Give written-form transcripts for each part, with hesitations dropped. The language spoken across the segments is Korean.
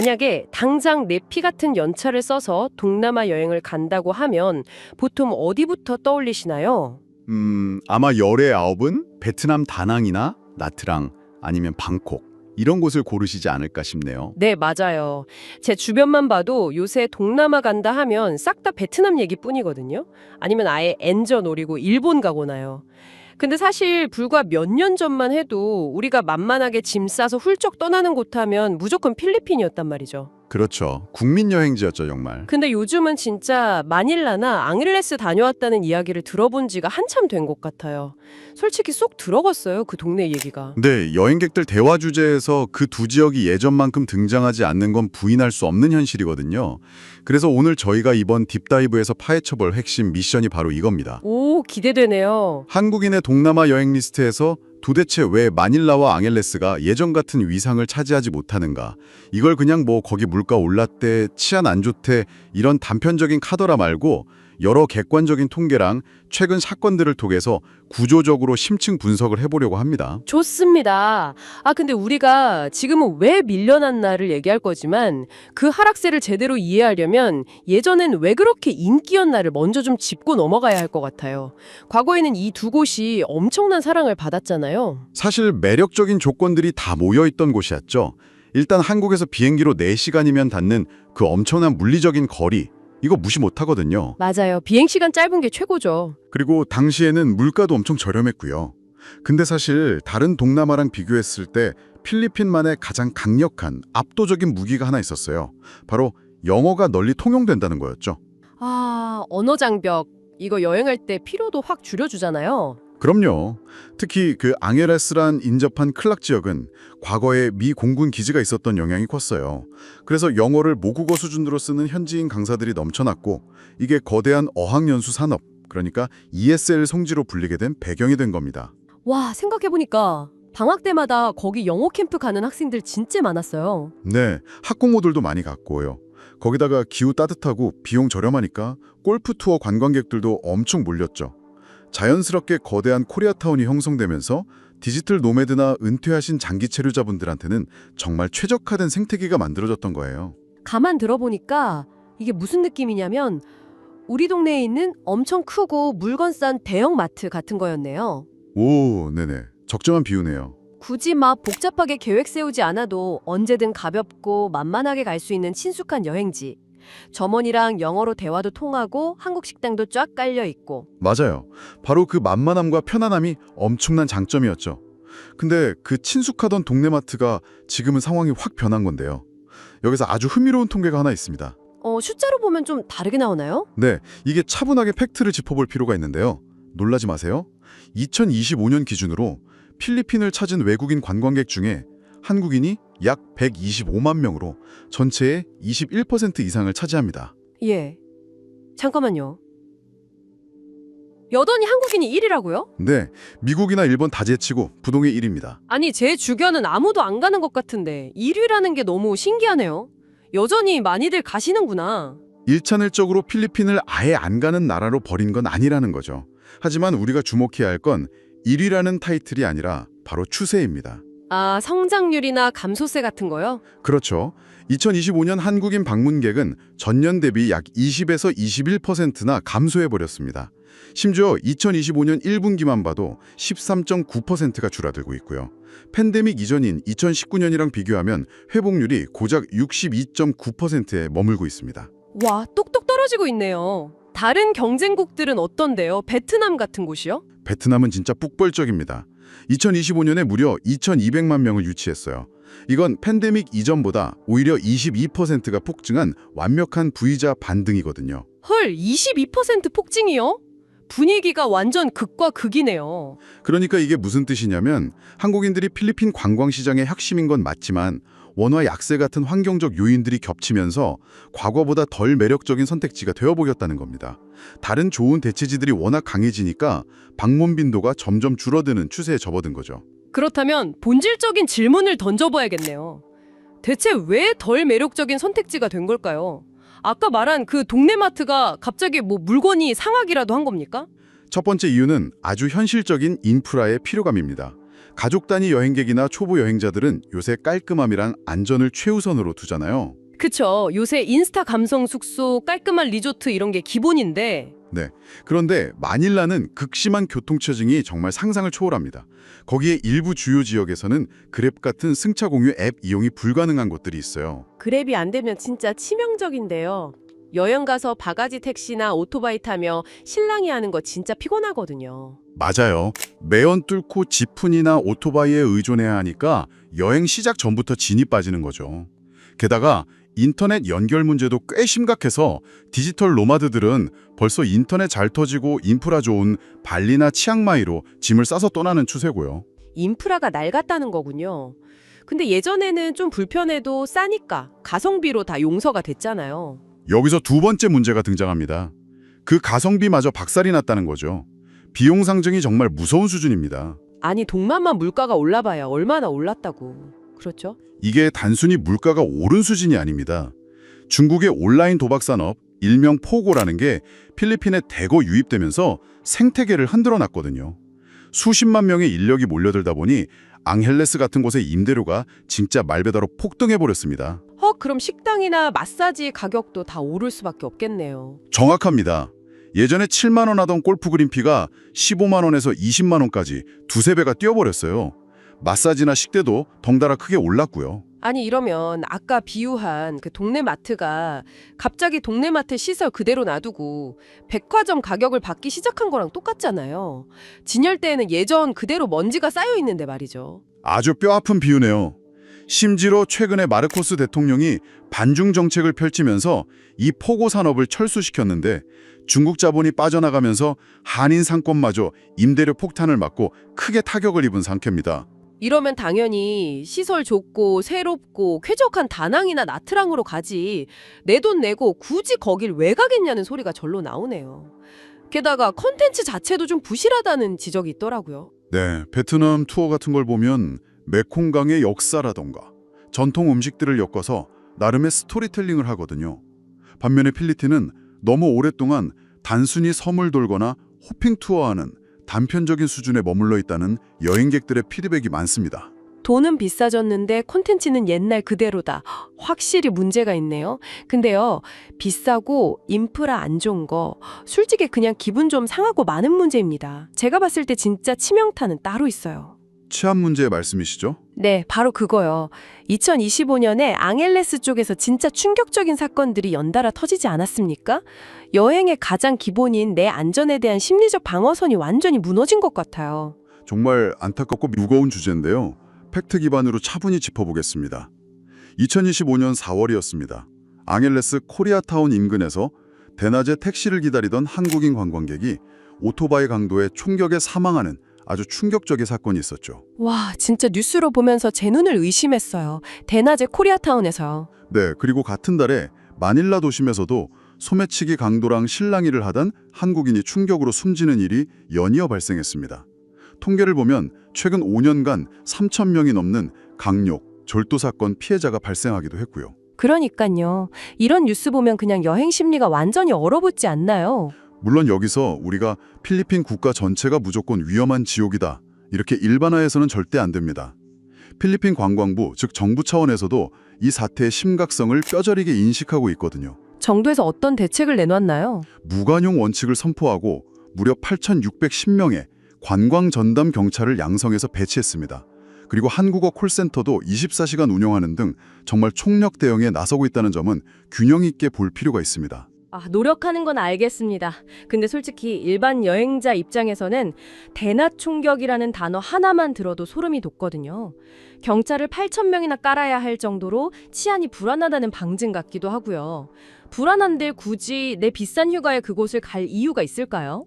만약에 당장 내피 같은 연차를 써서 동남아 여행을 간다고 하면 보통 어디부터 떠올리시나요? 아마 열의 아홉은 베트남 다낭이나 나트랑 아니면 방콕 이런 곳을 고르시지 않을까 싶네요. 네, 맞아요. 제 주변만 봐도 요새 동남아 간다 하면 싹 다 베트남 얘기뿐이거든요. 아니면 아예 엔저 노리고 일본 가거나요. 근데 사실 불과 몇 년 전만 해도 우리가 만만하게 짐 싸서 훌쩍 떠나는 곳 하면 무조건 필리핀이었단 말이죠. 그렇죠. 국민 여행지였죠, 정말. 근데 요즘은 진짜 마닐라나 앙릴레스 다녀왔다는 이야기를 들어본 지가 한참 된 것 같아요. 솔직히 쏙 들어갔어요, 그 동네 얘기가. 네, 여행객들 대화 주제에서 그 두 지역이 예전만큼 등장하지 않는 건 부인할 수 없는 현실이거든요. 그래서 오늘 저희가 이번 딥다이브에서 파헤쳐볼 핵심 미션이 바로 이겁니다. 오, 기대되네요. 한국인의 동남아 여행 리스트에서 도대체 왜 마닐라와 앙헬레스가 예전 같은 위상을 차지하지 못하는가? 이걸 그냥 뭐 거기 물가 올랐대, 치안 안 좋대 이런 단편적인 카더라 말고 여러 객관적인 통계랑 최근 사건들을 통해서 구조적으로 심층 분석을 해보려고 합니다. 좋습니다. 근데 우리가 지금은 왜 밀려났나를 얘기할 거지만 그 하락세를 제대로 이해하려면 예전엔 왜 그렇게 인기였나를 먼저 좀 짚고 넘어가야 할 것 같아요. 과거에는 이 두 곳이 엄청난 사랑을 받았잖아요. 사실 매력적인 조건들이 다 모여있던 곳이었죠. 일단 한국에서 비행기로 4시간이면 닿는 그 엄청난 물리적인 거리, 이거 무시 못하거든요. 맞아요. 비행시간 짧은 게 최고죠. 그리고 당시에는 물가도 엄청 저렴했고요. 근데 사실 다른 동남아랑 비교했을 때 필리핀만의 가장 강력한 압도적인 무기가 하나 있었어요. 바로 영어가 널리 통용된다는 거였죠. 언어 장벽. 이거 여행할 때 피로도 확 줄여주잖아요. 그럼요. 특히 그 앙헤레스란 인접한 클락 지역은 과거에 미 공군 기지가 있었던 영향이 컸어요. 그래서 영어를 모국어 수준으로 쓰는 현지인 강사들이 넘쳐났고 이게 거대한 어학연수 산업, 그러니까 ESL 성지로 불리게 된 배경이 된 겁니다. 와, 생각해보니까 방학 때마다 거기 영어 캠프 가는 학생들 진짜 많았어요. 네, 학부모들도 많이 갔고요. 거기다가 기후 따뜻하고 비용 저렴하니까 골프 투어 관광객들도 엄청 몰렸죠. 자연스럽게 거대한 코리아타운이 형성되면서 디지털 노매드나 은퇴하신 장기 체류자분들한테는 정말 최적화된 생태계가 만들어졌던 거예요. 가만 들어보니까 이게 무슨 느낌이냐면 우리 동네에 있는 엄청 크고 물건 싼 대형 마트 같은 거였네요. 오, 네네. 적정한 비유네요. 굳이 막 복잡하게 계획 세우지 않아도 언제든 가볍고 만만하게 갈 수 있는 친숙한 여행지. 점원이랑 영어로 대화도 통하고 한국 식당도 쫙 깔려 있고. 맞아요. 바로 그 만만함과 편안함이 엄청난 장점이었죠. 근데 그 친숙하던 동네 마트가 지금은 상황이 확 변한 건데요. 여기서 아주 흥미로운 통계가 하나 있습니다. 숫자로 보면 좀 다르게 나오나요? 네, 이게 차분하게 팩트를 짚어볼 필요가 있는데요. 놀라지 마세요. 2025년 기준으로 필리핀을 찾은 외국인 관광객 중에 한국인이 약 125만 명으로 전체의 21% 이상을 차지합니다. 예. 잠깐만요. 여전히 한국인이 1위라고요? 네, 미국이나 일본 다 제치고 부동의 1위입니다. 아니, 제 주변은 아무도 안 가는 것 같은데 1위라는 게 너무 신기하네요. 여전히 많이들 가시는구나. 일차늘적으로 필리핀을 아예 안 가는 나라로 버린 건 아니라는 거죠. 하지만 우리가 주목해야 할 건 1위라는 타이틀이 아니라 바로 추세입니다. 성장률이나 감소세 같은 거요? 그렇죠. 2025년 한국인 방문객은 전년 대비 약 20에서 21%나 감소해버렸습니다. 심지어 2025년 1분기만 봐도 13.9%가 줄어들고 있고요. 팬데믹 이전인 2019년이랑 비교하면 회복률이 고작 62.9%에 머물고 있습니다. 와, 똑똑 떨어지고 있네요. 다른 경쟁국들은 어떤데요? 베트남 같은 곳이요? 베트남은 진짜 뿍벌적입니다. 2025년에 무려 2,200만 명을 유치했어요. 이건 팬데믹 이전보다 오히려 22%가 폭증한 완벽한 V자 반등이거든요. 헐, 22% 폭증이요? 분위기가 완전 극과 극이네요. 그러니까 이게 무슨 뜻이냐면 한국인들이 필리핀 관광시장의 핵심인 건 맞지만 원화 약세 같은 환경적 요인들이 겹치면서 과거보다 덜 매력적인 선택지가 되어보겠다는 겁니다. 다른 좋은 대체지들이 워낙 강해지니까 방문 빈도가 점점 줄어드는 추세에 접어든 거죠. 그렇다면 본질적인 질문을 던져봐야겠네요. 대체 왜 덜 매력적인 선택지가 된 걸까요? 아까 말한 그 동네 마트가 갑자기 뭐 물건이 상하기라도 한 겁니까? 첫 번째 이유는 아주 현실적인 인프라의 필요감입니다. 가족 단위 여행객이나 초보 여행자들은 요새 깔끔함이랑 안전을 최우선으로 두잖아요. 그쵸. 요새 인스타 감성 숙소, 깔끔한 리조트 이런 게 기본인데 네. 그런데 마닐라는 극심한 교통체증이 정말 상상을 초월합니다. 거기에 일부 주요 지역에서는 그랩 같은 승차 공유 앱 이용이 불가능한 곳들이 있어요. 그랩이 안 되면 진짜 치명적인데요. 여행 가서 바가지 택시나 오토바이 타며 실랑이 하는 거 진짜 피곤하거든요. 맞아요. 매연 뚫고 지푼이나 오토바이에 의존해야 하니까 여행 시작 전부터 진이 빠지는 거죠. 게다가 인터넷 연결 문제도 꽤 심각해서 디지털 노마드들은 벌써 인터넷 잘 터지고 인프라 좋은 발리나 치앙마이로 짐을 싸서 떠나는 추세고요. 인프라가 낡았다는 거군요. 근데 예전에는 좀 불편해도 싸니까 가성비로 다 용서가 됐잖아요. 여기서 두 번째 문제가 등장합니다. 그 가성비마저 박살이 났다는 거죠. 비용 상승이 정말 무서운 수준입니다. 아니 동남아 물가가 올라봐야 얼마나 올랐다고. 그렇죠? 이게 단순히 물가가 오른 수준이 아닙니다. 중국의 온라인 도박 산업, 일명 포고라는 게 필리핀에 대거 유입되면서 생태계를 흔들어 놨거든요. 수십만 명의 인력이 몰려들다 보니 앙헬레스 같은 곳의 임대료가 진짜 말 그대로 폭등해 버렸습니다. 그럼 식당이나 마사지 가격도 다 오를 수밖에 없겠네요. 정확합니다. 예전에 7만 원 하던 골프 그린피가 15만 원에서 20만 원까지 두세 배가 뛰어버렸어요. 마사지나 식대도 덩달아 크게 올랐고요. 아니 이러면 아까 비유한 그 동네 마트가 갑자기 동네 마트 시설 그대로 놔두고 백화점 가격을 받기 시작한 거랑 똑같잖아요. 진열대에는 예전 그대로 먼지가 쌓여 있는데 말이죠. 아주 뼈아픈 비유네요. 심지어 최근에 마르코스 대통령이 반중 정책을 펼치면서 이 포고 산업을 철수시켰는데 중국 자본이 빠져나가면서 한인 상권마저 임대료 폭탄을 맞고 크게 타격을 입은 상태입니다. 이러면 당연히 시설 좋고 새롭고 쾌적한 다낭이나 나트랑으로 가지 내 돈 내고 굳이 거길 왜 가겠냐는 소리가 절로 나오네요. 게다가 컨텐츠 자체도 좀 부실하다는 지적이 있더라고요. 네, 베트남 투어 같은 걸 보면 메콩강의 역사라던가 전통 음식들을 엮어서 나름의 스토리텔링을 하거든요. 반면에 필리핀은 너무 오랫동안 단순히 섬을 돌거나 호핑 투어하는 단편적인 수준에 머물러 있다는 여행객들의 피드백이 많습니다. 돈은 비싸졌는데 콘텐츠는 옛날 그대로다. 확실히 문제가 있네요. 근데요, 비싸고 인프라 안 좋은 거 솔직히 그냥 기분 좀 상하고 많은 문제입니다. 제가 봤을 때 진짜 치명타는 따로 있어요. 치안 문제의 말씀이시죠? 네, 바로 그거요. 2025년에 앙헬레스 쪽에서 진짜 충격적인 사건들이 연달아 터지지 않았습니까? 여행의 가장 기본인 내 안전에 대한 심리적 방어선이 완전히 무너진 것 같아요. 정말 안타깝고 무거운 주제인데요. 팩트 기반으로 차분히 짚어보겠습니다. 2025년 4월이었습니다. 앙헬레스 코리아타운 인근에서 대낮에 택시를 기다리던 한국인 관광객이 오토바이 강도의 총격에 사망하는 아주 충격적인 사건이 있었죠. 와, 진짜 뉴스로 보면서 제 눈을 의심했어요. 대낮에 코리아타운에서요. 네, 그리고 같은 달에 마닐라 도심에서도 소매치기 강도랑 실랑이를 하던 한국인이 충격으로 숨지는 일이 연이어 발생했습니다. 통계를 보면 최근 5년간 3천 명이 넘는 강력, 절도 사건 피해자가 발생하기도 했고요. 그러니까요. 이런 뉴스 보면 그냥 여행 심리가 완전히 얼어붙지 않나요? 물론 여기서 우리가 필리핀 국가 전체가 무조건 위험한 지옥이다, 이렇게 일반화해서는 절대 안 됩니다. 필리핀 관광부, 즉 정부 차원에서도 이 사태의 심각성을 뼈저리게 인식하고 있거든요. 정부에서 어떤 대책을 내놨나요? 무관용 원칙을 선포하고 무려 8,610명의 관광 전담 경찰을 양성해서 배치했습니다. 그리고 한국어 콜센터도 24시간 운영하는 등 정말 총력 대응에 나서고 있다는 점은 균형 있게 볼 필요가 있습니다. 노력하는 건 알겠습니다. 근데 솔직히 일반 여행자 입장에서는 대낮 총격이라는 단어 하나만 들어도 소름이 돋거든요. 경찰을 8,000명이나 깔아야 할 정도로 치안이 불안하다는 방증 같기도 하고요. 불안한데 굳이 내 비싼 휴가에 그곳을 갈 이유가 있을까요?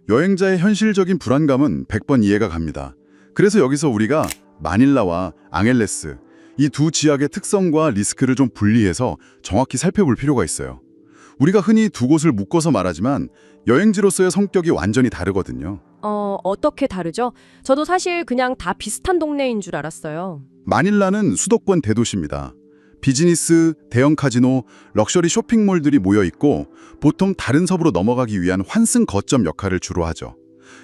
여행자의 현실적인 불안감은 100번 이해가 갑니다. 그래서 여기서 우리가 마닐라와 앙헬레스, 이 두 지역의 특성과 리스크를 좀 분리해서 정확히 살펴볼 필요가 있어요. 우리가 흔히 두 곳을 묶어서 말하지만 여행지로서의 성격이 완전히 다르거든요. 어떻게 다르죠? 저도 사실 그냥 다 비슷한 동네인 줄 알았어요. 마닐라는 수도권 대도시입니다. 비즈니스, 대형 카지노, 럭셔리 쇼핑몰들이 모여 있고 보통 다른 섬으로 넘어가기 위한 환승 거점 역할을 주로 하죠.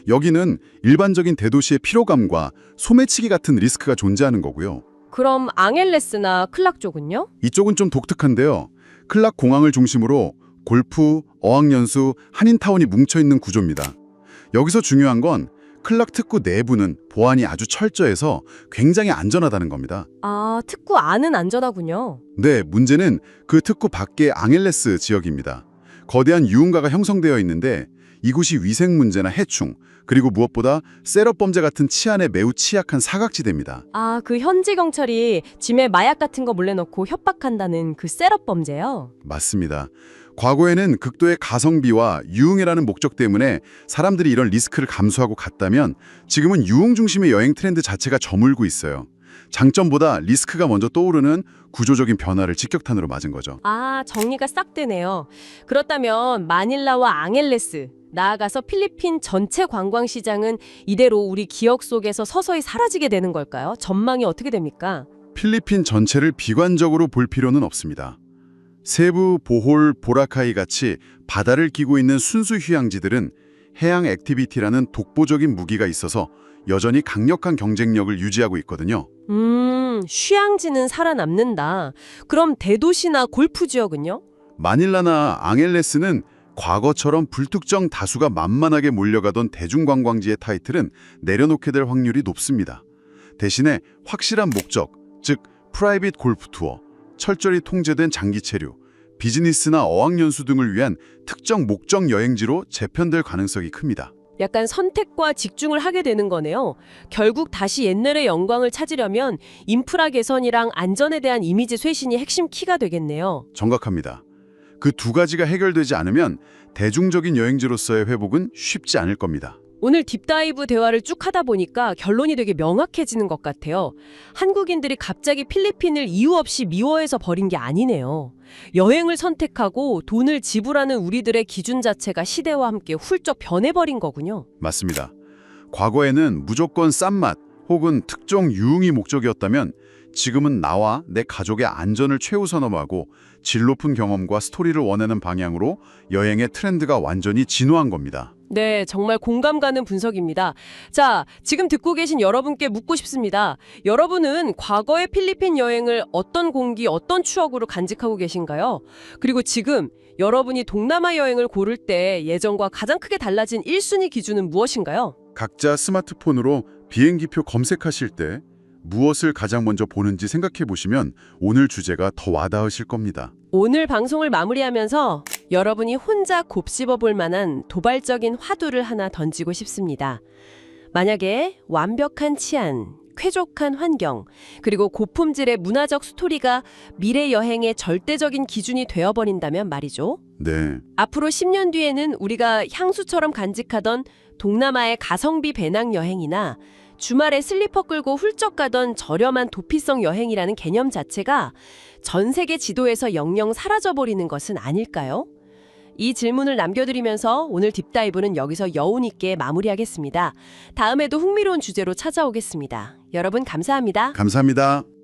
여기는 일반적인 대도시의 피로감과 소매치기 같은 리스크가 존재하는 거고요. 그럼 앙헬레스나 클락 쪽은요? 이쪽은 좀 독특한데요. 클락 공항을 중심으로 골프, 어학연수, 한인타운이 뭉쳐있는 구조입니다. 여기서 중요한 건 클락 특구 내부는 보안이 아주 철저해서 굉장히 안전하다는 겁니다. 아, 특구 안은 안전하군요. 네, 문제는 그 특구 밖의 앙헬레스 지역입니다. 거대한 유흥가가 형성되어 있는데 이곳이 위생 문제나 해충, 그리고 무엇보다 셋업 범죄 같은 치안에 매우 취약한 사각지대입니다. 아, 그 현지 경찰이 짐에 마약 같은 거 몰래 넣고 협박한다는 그 셋업 범죄요? 맞습니다. 과거에는 극도의 가성비와 유흥이라는 목적 때문에 사람들이 이런 리스크를 감수하고 갔다면 지금은 유흥 중심의 여행 트렌드 자체가 저물고 있어요. 장점보다 리스크가 먼저 떠오르는 구조적인 변화를 직격탄으로 맞은 거죠. 아, 정리가 싹 되네요. 그렇다면 마닐라와 앙헬레스, 나아가서 필리핀 전체 관광시장은 이대로 우리 기억 속에서 서서히 사라지게 되는 걸까요? 전망이 어떻게 됩니까? 필리핀 전체를 비관적으로 볼 필요는 없습니다. 세부, 보홀, 보라카이 같이 바다를 끼고 있는 순수 휴양지들은 해양 액티비티라는 독보적인 무기가 있어서 여전히 강력한 경쟁력을 유지하고 있거든요. 휴양지는 살아남는다. 그럼 대도시나 골프 지역은요? 마닐라나 앙헬레스는 과거처럼 불특정 다수가 만만하게 몰려가던 대중관광지의 타이틀은 내려놓게 될 확률이 높습니다. 대신에 확실한 목적, 즉 프라이빗 골프 투어, 철저히 통제된 장기 체류, 비즈니스나 어학연수 등을 위한 특정 목적 여행지로 재편될 가능성이 큽니다. 약간 선택과 직중을 하게 되는 거네요. 결국 다시 옛날의 영광을 찾으려면 인프라 개선이랑 안전에 대한 이미지 쇄신이 핵심 키가 되겠네요. 정확합니다. 그 두 가지가 해결되지 않으면 대중적인 여행지로서의 회복은 쉽지 않을 겁니다. 오늘 딥다이브 대화를 쭉 하다 보니까 결론이 되게 명확해지는 것 같아요. 한국인들이 갑자기 필리핀을 이유 없이 미워해서 버린 게 아니네요. 여행을 선택하고 돈을 지불하는 우리들의 기준 자체가 시대와 함께 훌쩍 변해버린 거군요. 맞습니다. 과거에는 무조건 싼 맛 혹은 특정 유흥이 목적이었다면 지금은 나와 내 가족의 안전을 최우선하고 질 높은 경험과 스토리를 원하는 방향으로 여행의 트렌드가 완전히 진화한 겁니다. 네, 정말 공감 가는 분석입니다. 자, 지금 듣고 계신 여러분께 묻고 싶습니다. 여러분은 과거의 필리핀 여행을 어떤 공기, 어떤 추억으로 간직하고 계신가요? 그리고 지금 여러분이 동남아 여행을 고를 때 예전과 가장 크게 달라진 1순위 기준은 무엇인가요? 각자 스마트폰으로 비행기표 검색하실 때 무엇을 가장 먼저 보는지 생각해 보시면 오늘 주제가 더 와닿으실 겁니다. 오늘 방송을 마무리하면서 여러분이 혼자 곱씹어 볼 만한 도발적인 화두를 하나 던지고 싶습니다. 만약에 완벽한 치안, 쾌적한 환경, 그리고 고품질의 문화적 스토리가 미래 여행의 절대적인 기준이 되어버린다면 말이죠. 네, 앞으로 10년 뒤에는 우리가 향수처럼 간직하던 동남아의 가성비 배낭 여행이나 주말에 슬리퍼 끌고 훌쩍 가던 저렴한 도피성 여행이라는 개념 자체가 전 세계 지도에서 영영 사라져버리는 것은 아닐까요? 이 질문을 남겨드리면서 오늘 딥다이브는 여기서 여운 있게 마무리하겠습니다. 다음에도 흥미로운 주제로 찾아오겠습니다. 여러분 감사합니다. 감사합니다.